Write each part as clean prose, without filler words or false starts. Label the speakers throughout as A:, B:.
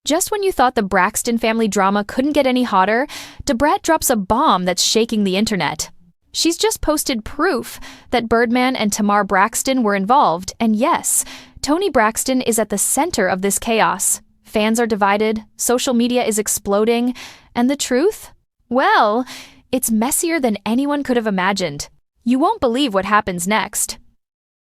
A: Just when you thought the Braxton family drama couldn't get any hotter, DaBrat drops a bomb that's shaking the internet. She's just posted proof that Birdman and Tamar Braxton were involved, and yes, Toni Braxton is at the center of this chaos. Fans are divided, social media is exploding, and the truth? Well, it's messier than anyone could have imagined. You won't believe what happens next.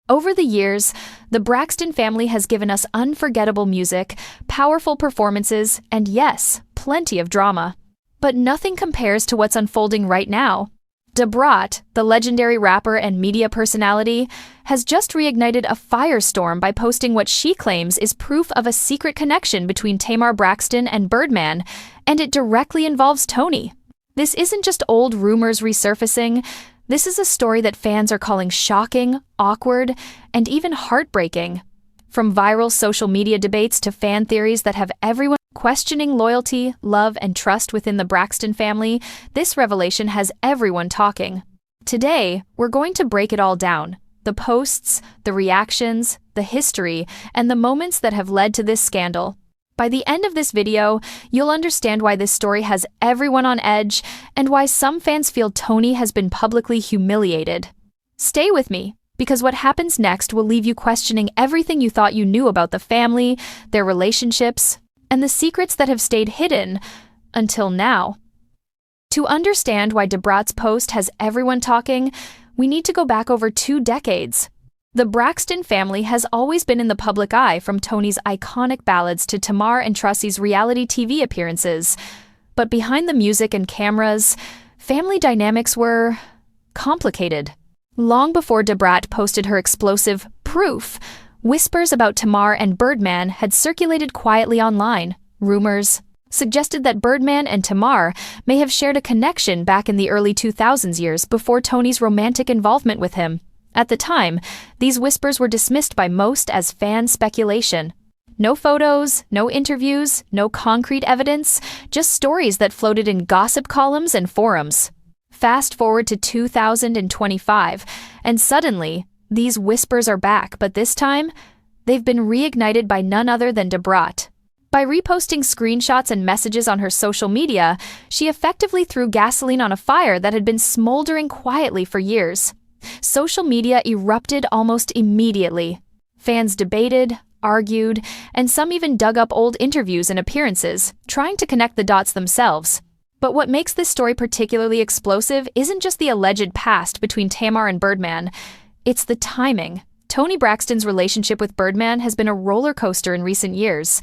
A: Over the years, the Braxton family has given us unforgettable music, powerful performances, and yes, plenty of drama. But nothing compares to what's unfolding right now. DaBrat, the legendary rapper and media personality, has just reignited a firestorm by posting what she claims is proof of a secret connection between Tamar Braxton and Birdman, and it directly involves Toni. This isn't just old rumors resurfacing. This is a story that fans are calling shocking, awkward, and even heartbreaking. From viral social media debates to fan theories that have everyone questioning loyalty, love, and trust within the Braxton family, this revelation has everyone talking. Today, we're going to break it all down. The posts, the reactions, the history, and the moments that have led to this scandal. By the end of this video, you'll understand why this story has everyone on edge and why some fans feel Toni has been publicly humiliated. Stay with me, because what happens next will leave you questioning everything you thought you knew about the family, their relationships, and the secrets that have stayed hidden until now. To understand why DaBrat's post has everyone talking, we need to go back over 2 decades. The Braxton family has always been in the public eye, from Toni's iconic ballads to Tamar and Trussie's reality TV appearances. But behind the music and cameras, family dynamics were complicated. Long before DaBrat posted her explosive proof, whispers about Tamar and Birdman had circulated quietly online. Rumors suggested that Birdman and Tamar may have shared a connection back in the early 2000s years before Toni's romantic involvement with him. At the time, these whispers were dismissed by most as fan speculation. No photos, no interviews, no concrete evidence, just stories that floated in gossip columns and forums. Fast forward to 2025, and suddenly, these whispers are back, but this time, they've been reignited by none other than DaBrat. By reposting screenshots and messages on her social media, she effectively threw gasoline on a fire that had been smoldering quietly for years. Social media erupted almost immediately. Fans debated, argued, and some even dug up old interviews and appearances, trying to connect the dots themselves. But what makes this story particularly explosive isn't just the alleged past between Tamar and Birdman, it's the timing. Toni Braxton's relationship with Birdman has been a roller coaster in recent years.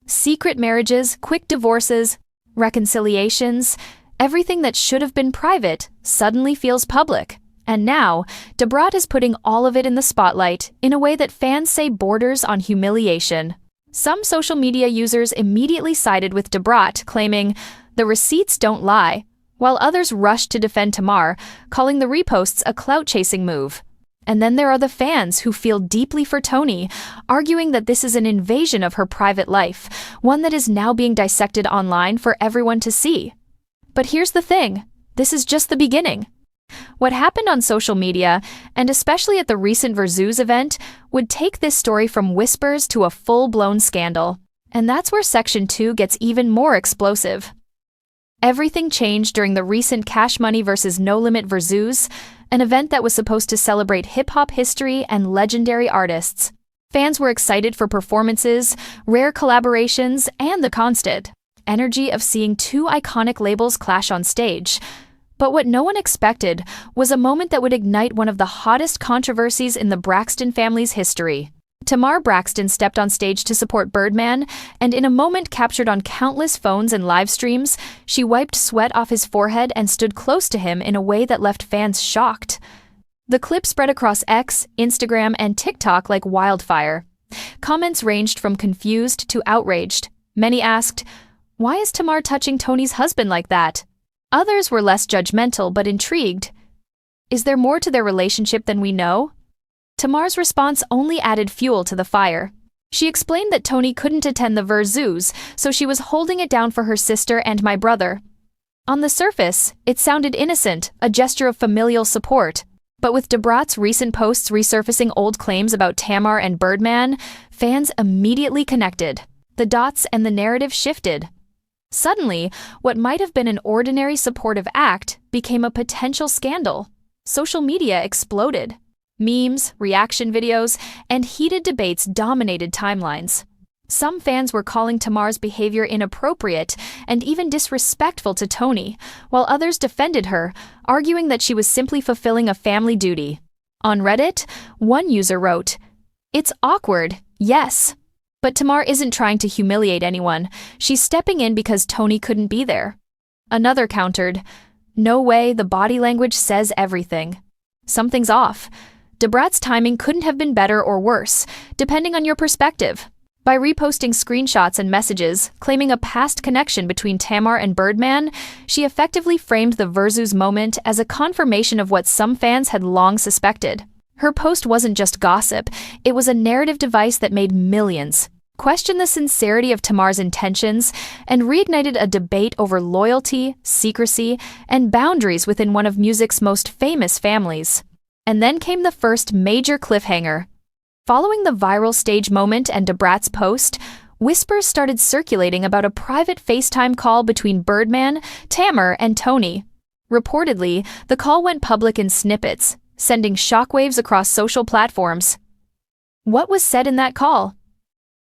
A: Secret marriages, quick divorces, reconciliations, everything that should have been private suddenly feels public. And now, DaBrat is putting all of it in the spotlight in a way that fans say borders on humiliation. Some social media users immediately sided with DaBrat, claiming, "The receipts don't lie," while others rushed to defend Tamar, calling the reposts a clout-chasing move. And then there are the fans who feel deeply for Toni, arguing that this is an invasion of her private life, one that is now being dissected online for everyone to see. But here's the thing, this is just the beginning. What happened on social media, and especially at the recent Verzoos event, would take this story from whispers to a full-blown scandal. And that's where Section 2 gets even more explosive. Everything changed during the recent Cash Money vs. No Limit Verzoos, an event that was supposed to celebrate hip-hop history and legendary artists. Fans were excited for performances, rare collaborations, and the constant energy of seeing 2 iconic labels clash on stage. But what no one expected was a moment that would ignite one of the hottest controversies in the Braxton family's history. Tamar Braxton stepped on stage to support Birdman, and in a moment captured on countless phones and live streams, she wiped sweat off his forehead and stood close to him in a way that left fans shocked. The clip spread across X, Instagram, and TikTok like wildfire. Comments ranged from confused to outraged. Many asked, "Why is Tamar touching Toni's husband like that?" Others were less judgmental but intrigued. Is there more to their relationship than we know? Tamar's response only added fuel to the fire. She explained that Toni couldn't attend the Verzoos, so she was holding it down for her sister and my brother. On the surface, it sounded innocent, a gesture of familial support. But with DaBrat's recent posts resurfacing old claims about Tamar and Birdman, fans immediately connected. The dots and the narrative shifted. Suddenly, what might have been an ordinary supportive act became a potential scandal. Social media exploded. Memes, reaction videos, and heated debates dominated timelines. Some fans were calling Tamar's behavior inappropriate and even disrespectful to Toni, while others defended her, arguing that she was simply fulfilling a family duty. On Reddit, one user wrote, "It's awkward, yes. But Tamar isn't trying to humiliate anyone. She's stepping in because Toni couldn't be there." Another countered, "No way, the body language says everything. Something's off. DaBrat's timing couldn't have been better or worse, depending on your perspective." By reposting screenshots and messages, claiming a past connection between Tamar and Birdman, she effectively framed the Versus moment as a confirmation of what some fans had long suspected. Her post wasn't just gossip, it was a narrative device that made millions question the sincerity of Tamar's intentions and reignited a debate over loyalty, secrecy, and boundaries within one of music's most famous families. And then came the first major cliffhanger. Following the viral stage moment and DaBrat's post, whispers started circulating about a private FaceTime call between Birdman, Tamar, and Toni. Reportedly, the call went public in snippets, sending shockwaves across social platforms. What was said in that call?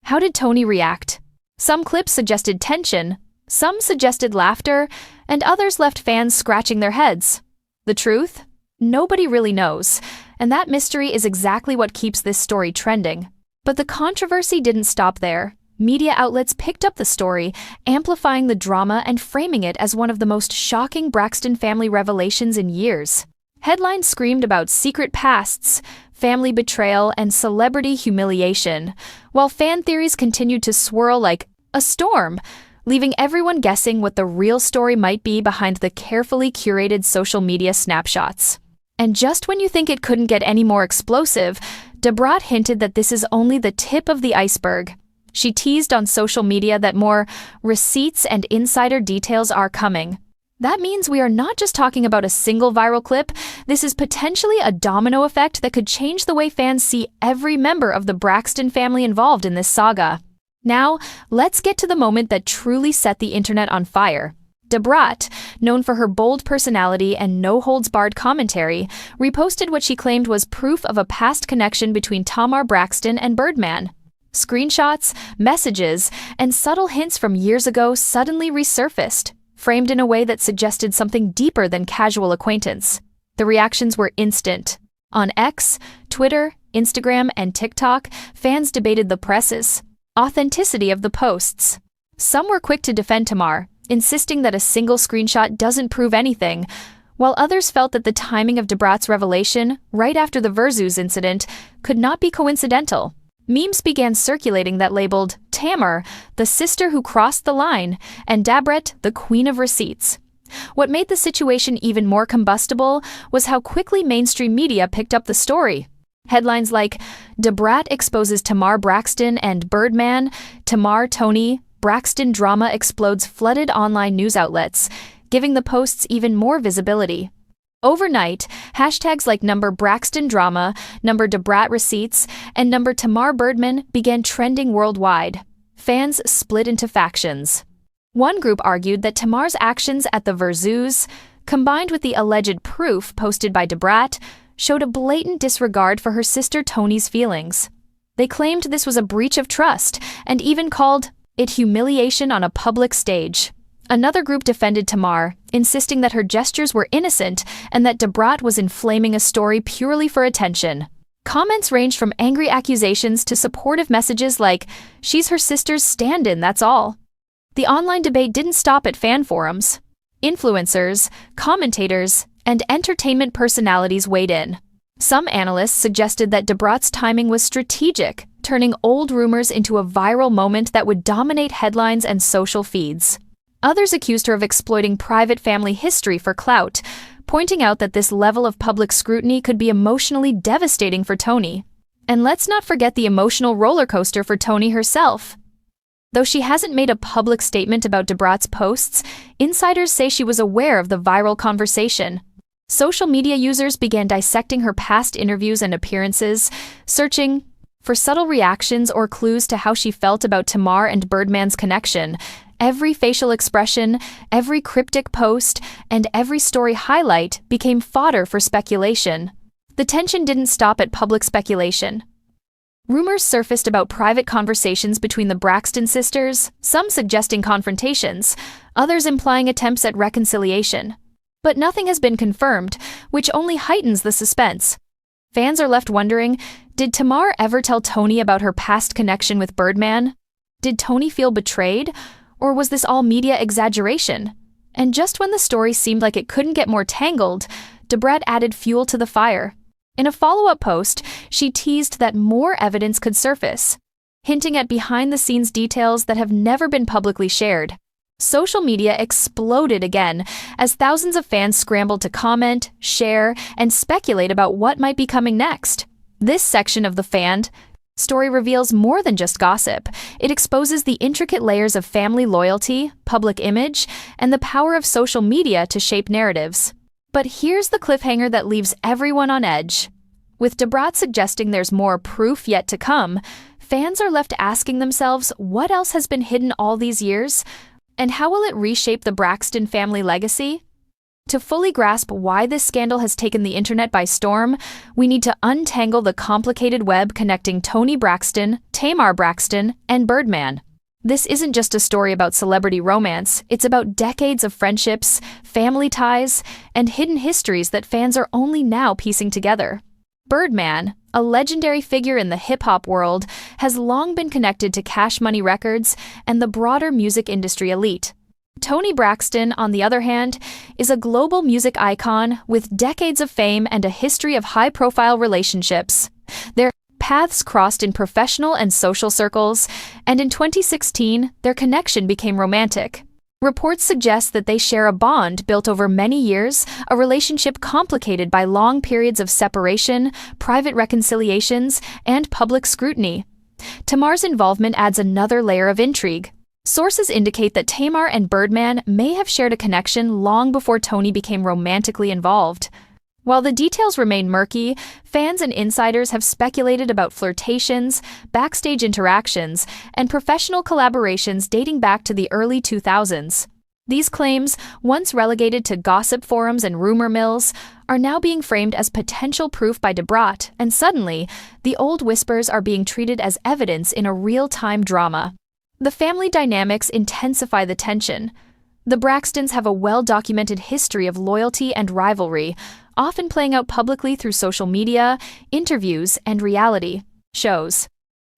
A: How did Toni react? Some clips suggested tension, some suggested laughter, and others left fans scratching their heads. The truth? Nobody really knows, and that mystery is exactly what keeps this story trending. But the controversy didn't stop there. Media outlets picked up the story, amplifying the drama and framing it as one of the most shocking Braxton family revelations in years. Headlines screamed about secret pasts, family betrayal, and celebrity humiliation, while fan theories continued to swirl like a storm, leaving everyone guessing what the real story might be behind the carefully curated social media snapshots. And just when you think it couldn't get any more explosive, DaBrat hinted that this is only the tip of the iceberg. She teased on social media that more receipts and insider details are coming. That means we are not just talking about a single viral clip, this is potentially a domino effect that could change the way fans see every member of the Braxton family involved in this saga. Now, let's get to the moment that truly set the internet on fire. DaBrat, known for her bold personality and no-holds-barred commentary, reposted what she claimed was proof of a past connection between Tamar Braxton and Birdman. Screenshots, messages, and subtle hints from years ago suddenly resurfaced, framed in a way that suggested something deeper than casual acquaintance. The reactions were instant. On X, Twitter, Instagram, and TikTok, fans debated the press's authenticity of the posts. Some were quick to defend Tamar, insisting that a single screenshot doesn't prove anything, while others felt that the timing of DaBrat's revelation, right after the Versus incident, could not be coincidental. Memes began circulating that labeled Tamar, the sister who crossed the line, and DaBrat, the queen of receipts. What made the situation even more combustible was how quickly mainstream media picked up the story. Headlines like, DaBrat exposes Tamar Braxton and Birdman, Tamar Toni, Braxton drama explodes flooded online news outlets, giving the posts even more visibility. Overnight, hashtags like #Braxton drama, #DaBrat receipts, and #Tamar Birdman began trending worldwide. Fans split into factions. One group argued that Tamar's actions at the Versus, combined with the alleged proof posted by DaBrat, showed a blatant disregard for her sister Toni's feelings. They claimed this was a breach of trust and even called it humiliation on a public stage. Another group defended Tamar, insisting that her gestures were innocent and that DaBrat was inflaming a story purely for attention. Comments ranged from angry accusations to supportive messages like, "She's her sister's stand-in, that's all." The online debate didn't stop at fan forums. Influencers, commentators, and entertainment personalities weighed in. Some analysts suggested that DaBrat's timing was strategic, turning old rumors into a viral moment that would dominate headlines and social feeds. Others accused her of exploiting private family history for clout, pointing out that this level of public scrutiny could be emotionally devastating for Toni. And let's not forget the emotional roller coaster for Toni herself. Though she hasn't made a public statement about DaBrat's posts, insiders say she was aware of the viral conversation. Social media users began dissecting her past interviews and appearances, searching For subtle reactions or clues to how she felt about Tamar and Birdman's connection, every facial expression, every cryptic post, and every story highlight became fodder for speculation. The tension didn't stop at public speculation. Rumors surfaced about private conversations between the Braxton sisters, some suggesting confrontations, others implying attempts at reconciliation. But nothing has been confirmed, which only heightens the suspense. Fans are left wondering, did Tamar ever tell Toni about her past connection with Birdman? Did Toni feel betrayed? Or was this all media exaggeration? And just when the story seemed like it couldn't get more tangled, DaBrat added fuel to the fire. In a follow-up post, she teased that more evidence could surface, hinting at behind-the-scenes details that have never been publicly shared. Social media exploded again as thousands of fans scrambled to comment, share, and speculate about what might be coming next. This section of the fan story reveals more than just gossip. It exposes the intricate layers of family loyalty, public image, and the power of social media to shape narratives. But here's the cliffhanger that leaves everyone on edge. With DaBrat suggesting there's more proof yet to come, fans are left asking themselves what else has been hidden all these years, and how will it reshape the Braxton family legacy? To fully grasp why this scandal has taken the internet by storm, we need to untangle the complicated web connecting Toni Braxton, Tamar Braxton, and Birdman. This isn't just a story about celebrity romance, it's about decades of friendships, family ties, and hidden histories that fans are only now piecing together. Birdman, a legendary figure in the hip-hop world, has long been connected to Cash Money Records and the broader music industry elite. Toni Braxton, on the other hand, is a global music icon with decades of fame and a history of high-profile relationships. Their paths crossed in professional and social circles, and in 2016, their connection became romantic. Reports suggest that they share a bond built over many years, a relationship complicated by long periods of separation, private reconciliations, and public scrutiny. Tamar's involvement adds another layer of intrigue. Sources indicate that Tamar and Birdman may have shared a connection long before Toni became romantically involved. While the details remain murky, fans and insiders have speculated about flirtations, backstage interactions, and professional collaborations dating back to the early 2000s. These claims, once relegated to gossip forums and rumor mills, are now being framed as potential proof by DaBrat, and suddenly, the old whispers are being treated as evidence in a real-time drama. The family dynamics intensify the tension. The Braxtons have a well-documented history of loyalty and rivalry, often playing out publicly through social media, interviews, and reality shows.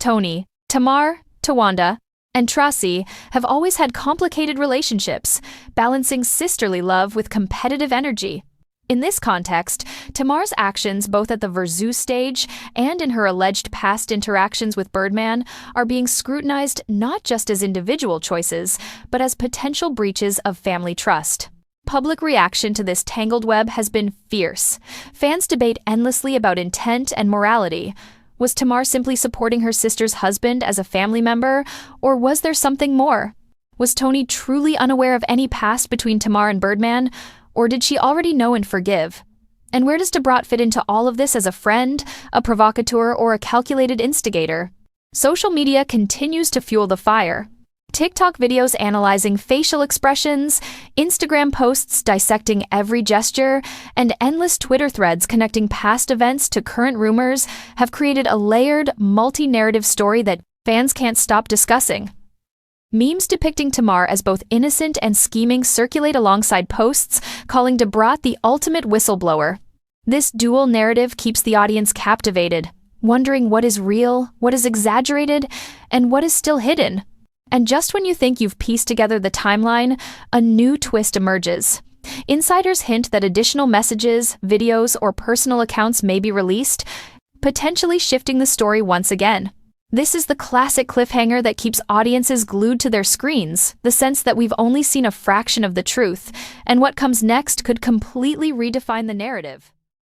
A: Toni, Tamar, Tawanda, and Tracy have always had complicated relationships, balancing sisterly love with competitive energy. In this context, Tamar's actions both at the Verzeau stage and in her alleged past interactions with Birdman are being scrutinized not just as individual choices, but as potential breaches of family trust. Public reaction to this tangled web has been fierce. Fans debate endlessly about intent and morality. Was Tamar simply supporting her sister's husband as a family member, or was there something more? Was Toni truly unaware of any past between Tamar and Birdman, or did she already know and forgive? And where does DaBrat fit into all of this as a friend, a provocateur, or a calculated instigator? Social media continues to fuel the fire. TikTok videos analyzing facial expressions, Instagram posts dissecting every gesture, and endless Twitter threads connecting past events to current rumors have created a layered, multi-narrative story that fans can't stop discussing. Memes depicting Tamar as both innocent and scheming circulate alongside posts calling DaBrat the ultimate whistleblower. This dual narrative keeps the audience captivated, wondering what is real, what is exaggerated, and what is still hidden. And just when you think you've pieced together the timeline, a new twist emerges. Insiders hint that additional messages, videos, or personal accounts may be released, potentially shifting the story once again. This is the classic cliffhanger that keeps audiences glued to their screens, the sense that we've only seen a fraction of the truth, and what comes next could completely redefine the narrative.